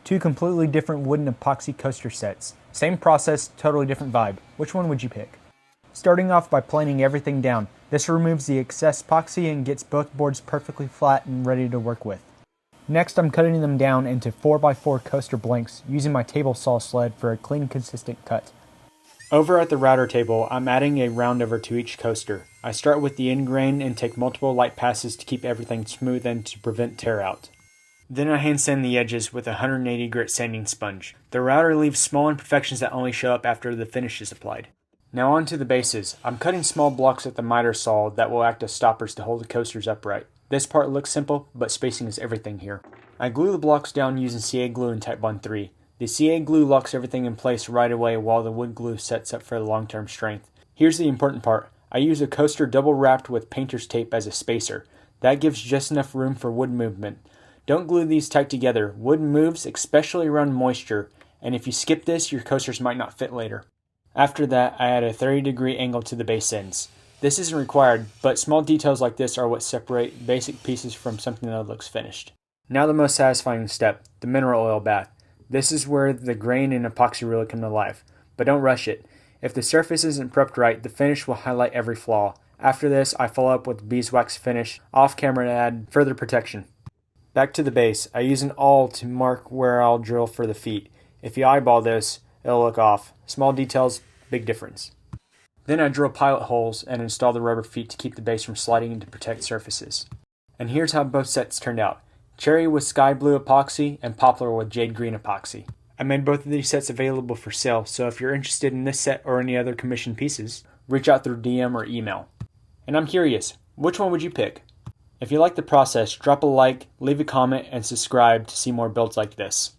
Two completely different wooden epoxy coaster sets. Same process, totally different vibe. Which one would you pick? Starting off by planing everything down. This removes the excess epoxy and gets both boards perfectly flat and ready to work with. Next, I'm cutting them down into 4x4 coaster blanks using my table saw sled for a clean, consistent cut. Over at the router table, I'm adding a roundover to each coaster. I start with the end grain and take multiple light passes to keep everything smooth and to prevent tear out. Then I hand sand the edges with a 180 grit sanding sponge. The router leaves small imperfections that only show up after the finish is applied. Now on to the bases. I'm cutting small blocks with the miter saw that will act as stoppers to hold the coasters upright. This part looks simple, but spacing is everything here. I glue the blocks down using CA glue and Titebond 3. The CA glue locks everything in place right away while the wood glue sets up for the long-term strength. Here's the important part. I use a coaster double wrapped with painter's tape as a spacer. That gives just enough room for wood movement. Don't glue these tight together. Wood moves, especially around moisture, and if you skip this, your coasters might not fit later. After that, I add a 30-degree angle to the base ends. This isn't required, but small details like this are what separate basic pieces from something that looks finished. Now the most satisfying step, the mineral oil bath. This is where the grain and epoxy really come to life, but don't rush it. If the surface isn't prepped right, the finish will highlight every flaw. After this, I follow up with beeswax finish off camera to add further protection. Back to the base, I use an awl to mark where I'll drill for the feet. If you eyeball this, it'll look off. Small details, big difference. Then I drill pilot holes and install the rubber feet to keep the base from sliding and to protect surfaces. And here's how both sets turned out. Cherry with sky blue epoxy and poplar with jade green epoxy. I made both of these sets available for sale, so if you're interested in this set or any other commissioned pieces, reach out through DM or email. And I'm curious, which one would you pick? If you like the process, drop a like, leave a comment, and subscribe to see more builds like this.